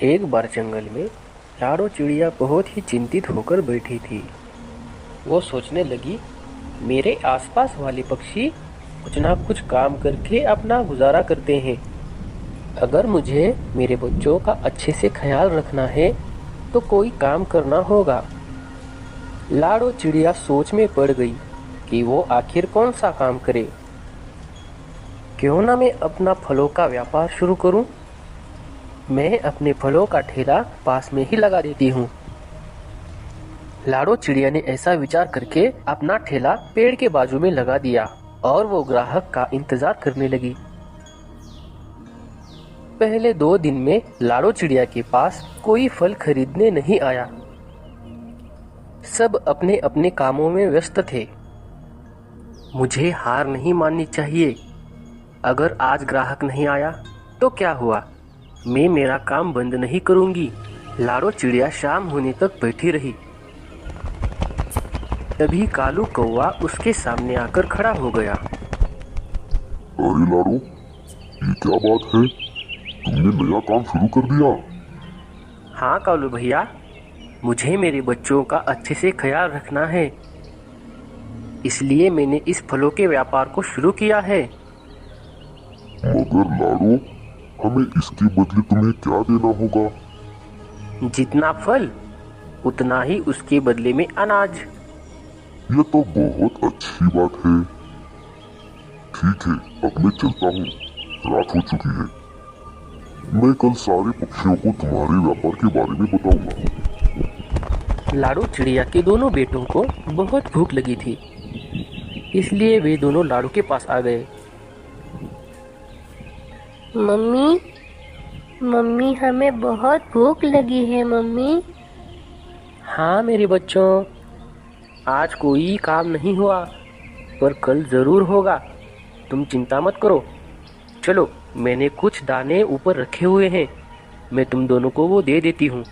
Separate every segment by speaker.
Speaker 1: एक बार जंगल में लाडो चिड़िया बहुत ही चिंतित होकर बैठी थी। वो सोचने लगी, मेरे आसपास वाले पक्षी कुछ ना कुछ काम करके अपना गुजारा करते हैं। अगर मुझे मेरे बच्चों का अच्छे से ख्याल रखना है तो कोई काम करना होगा। लाडो चिड़िया सोच में पड़ गई कि वो आखिर कौन सा काम करे। क्यों ना मैं अपना फलों का व्यापार शुरू करूं। मैं अपने फलों का ठेला पास में ही लगा देती हूँ। लाडो चिड़िया ने ऐसा विचार करके अपना ठेला पेड़ के बाजू में लगा दिया और वो ग्राहक का इंतजार करने लगी। पहले 2 दिन में लाडो चिड़िया के पास कोई फल खरीदने नहीं आया। सब अपने अपने कामों में व्यस्त थे। मुझे हार नहीं माननी चाहिए। अगर आज ग्राहक नहीं आया तो क्या हुआ, मैं मेरा काम बंद नहीं करूंगी। लाडो चिड़िया शाम होने तक बैठी रही। तभी कालू कौवा उसके सामने आकर खड़ा हो गया।
Speaker 2: अरे लाडो, ये क्या बात है? तुमने नया काम शुरू कर दिया?
Speaker 1: हाँ कालू भैया, मुझे मेरे बच्चों का अच्छे से ख्याल रखना है, इसलिए मैंने इस फलों के व्यापार को शुरू किया है।
Speaker 2: मगर लाडो, हमें इसके बदले तुम्हें क्या देना होगा?
Speaker 1: जितना फल उतना ही उसके बदले में अनाज।
Speaker 2: यह तो बहुत अच्छी बात है। ठीक है, अब मैं चलता हूँ, रात हो चुकी है। मैं कल सारे पक्षियों को तुम्हारे व्यापार के बारे में बताऊंगा।
Speaker 1: लाडो चिड़िया के दोनों बेटों को बहुत भूख लगी थी, इसलिए वे दोनों लाडू के पास आ गए।
Speaker 3: मम्मी, मम्मी हमें बहुत भूख लगी है मम्मी।
Speaker 1: हाँ मेरे बच्चों, आज कोई काम नहीं हुआ पर कल जरूर होगा। तुम चिंता मत करो। चलो, मैंने कुछ दाने ऊपर रखे हुए हैं, मैं तुम दोनों को वो दे देती हूँ।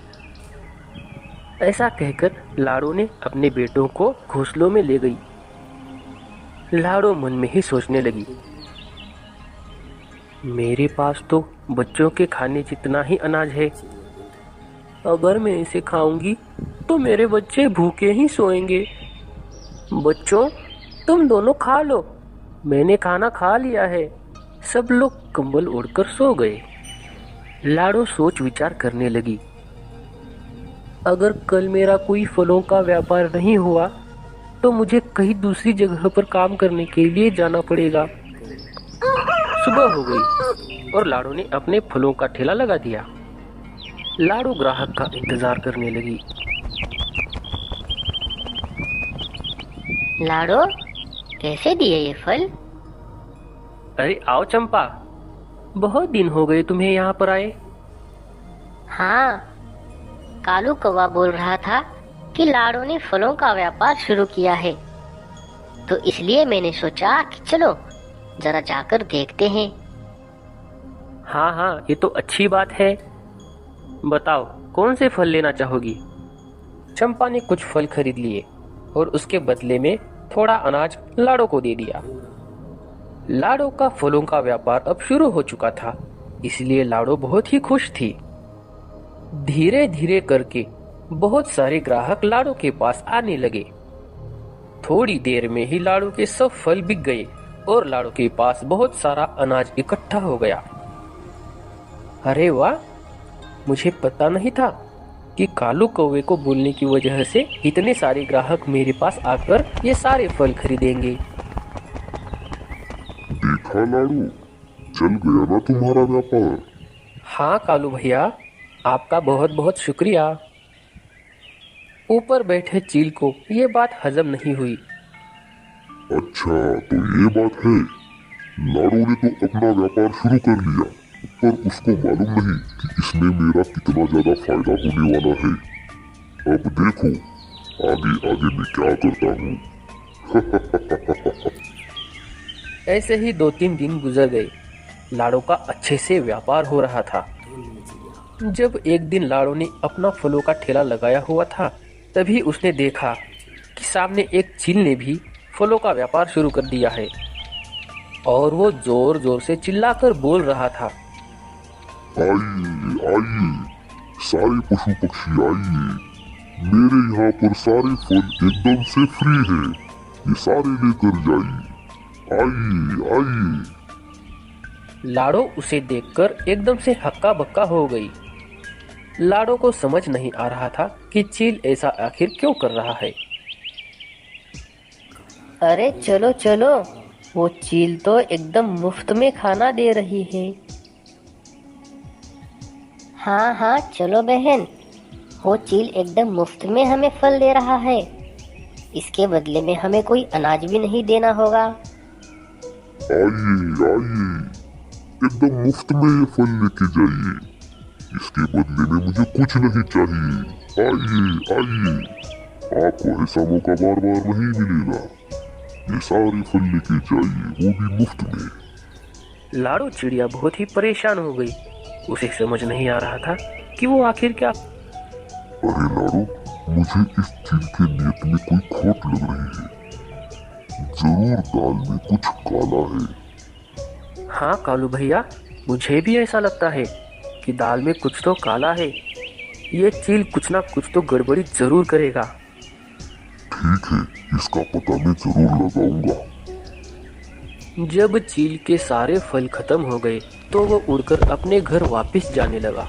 Speaker 1: ऐसा कहकर लाडो ने अपने बेटों को घोंसलों में ले गई। लाडो मन में ही सोचने लगी, मेरे पास तो बच्चों के खाने जितना ही अनाज है। अगर मैं इसे खाऊंगी तो मेरे बच्चे भूखे ही सोएंगे। बच्चों, तुम दोनों खा लो, मैंने खाना खा लिया है। सब लोग कंबल ओढ़कर सो गए। लाडो सोच विचार करने लगी, अगर कल मेरा कोई फलों का व्यापार नहीं हुआ तो मुझे कहीं दूसरी जगह पर काम करने के लिए जाना पड़ेगा। सुबह हो गई और लाडो ने अपने फलों का ठेला लगा दिया। लाडो ग्राहक का इंतजार करने लगी।
Speaker 3: लाडो, कैसे दिए ये फल?
Speaker 1: अरे आओ चंपा, बहुत दिन हो गए तुम्हें यहाँ पर आए।
Speaker 3: हाँ, कालू कौवा बोल रहा था कि लाडो ने फलों का व्यापार शुरू किया है, तो इसलिए मैंने सोचा कि चलो जरा जाकर देखते हैं।
Speaker 1: हाँ हाँ, ये तो अच्छी बात है। बताओ कौन से फल लेना चाहोगी। चंपा ने कुछ फल खरीद लिए और उसके बदले में थोड़ा अनाज लाडो को दे दिया। लाडो का फलों का व्यापार अब शुरू हो चुका था, इसलिए लाडो बहुत ही खुश थी। धीरे धीरे करके बहुत सारे ग्राहक लाडो के पास आने लगे। थोड़ी देर में ही लाडो के सब फल बिक गए और लाडो के पास बहुत सारा अनाज इकट्ठा हो गया। अरे वाह, मुझे पता नहीं था कि कालू कौवे को बोलने की वजह से इतने सारे ग्राहक मेरे पास आकर ये सारे फल खरीदेंगे।
Speaker 2: देखा लाडो, चल गया ना तुम्हारा व्यापार।
Speaker 1: हाँ कालू भैया, आपका बहुत बहुत शुक्रिया। ऊपर बैठे चील को ये बात हजम नहीं हुई।
Speaker 2: अच्छा, तो ये बात है। लाडो ने तो अपना व्यापार शुरू कर लिया, पर उसको मालूम नहीं कि इसमें मेरा कितना ज्यादा फायदा होने वाला है। अब देखो आगे आगे मैं क्या करता हूँ।
Speaker 1: ऐसे ही 2-3 दिन गुजर गए। लाडो का अच्छे से व्यापार हो रहा था। जब एक दिन लाडो ने अपना फलों का ठेला लगाया हुआ था, तभी उसने देखा कि सामने एक चील ने भी फलों का व्यापार शुरू कर दिया है और वो जोर जोर से चिल्लाकर बोल रहा था,
Speaker 2: आइए आइए, सारे पशु पक्षी आइए, मेरे यहाँ पर सारे फल एकदम से फ्री हैं, ये सारे लेकर जाइए, आइए आइए।
Speaker 1: लाडो उसे देखकर एकदम से हक्का बक्का हो गई। लाडो को समझ नहीं आ रहा था कि चील ऐसा आखिर क्यों कर रहा है।
Speaker 3: अरे चलो चलो, वो चील तो एकदम मुफ्त में खाना दे रही है। हाँ हाँ चलो बहन, वो चील एकदम मुफ्त में हमें फल दे रहा है, इसके बदले में हमें कोई अनाज भी नहीं देना होगा।
Speaker 2: आइए आइए, एकदम मुफ्त में ये फल लेके जाइए, इसके बदले में मुझे कुछ नहीं चाहिए। आइए आइए, आपको ऐसा मौका बार बार नहीं मिलेगा, ये सारे फल लेके जाइए, वो भी मुफ्त में।
Speaker 1: लाडो चिड़िया बहुत ही परेशान हो गई। उसे समझ नहीं आ रहा था कि वो आखिर क्या।
Speaker 2: अरे लाडो, मुझे इस चील के नियत में कोई खोट लग रही है, जरूर दाल में कुछ काला है।
Speaker 1: हाँ कालू भैया, मुझे भी ऐसा लगता है कि दाल में कुछ तो काला है। ये चील कुछ ना कुछ तो गड़बड़ी जरूर करेगा।
Speaker 2: ठीक है, इसका पता मैं जरूर लगाऊंगा।
Speaker 1: जब चील के सारे फल खत्म हो गए तो वो उड़कर अपने घर वापस जाने लगा।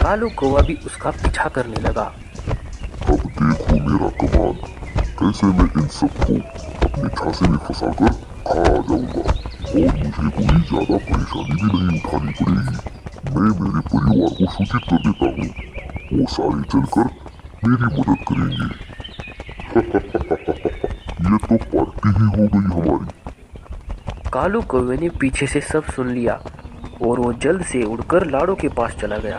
Speaker 1: कालू कौवा भी उसका पीछा करने लगा।
Speaker 2: अब देखो मेरा कमाल, कैसे मैं इन सबको अपने झांसे में फंसाकर खा जाऊंगा, और मुझे कोई ज्यादा परेशानी भी नहीं उठानी पड़ेगी। मैं मेरे परिवार को सूचित कर देता हूँ, वो सारे चलकर मेरी मदद करेंगे। ये तो पार्टी ही हो गई हमारी।
Speaker 1: कालू कौवे ने पीछे से सब सुन लिया और वो जल्द से उड़कर लाडो के पास चला गया।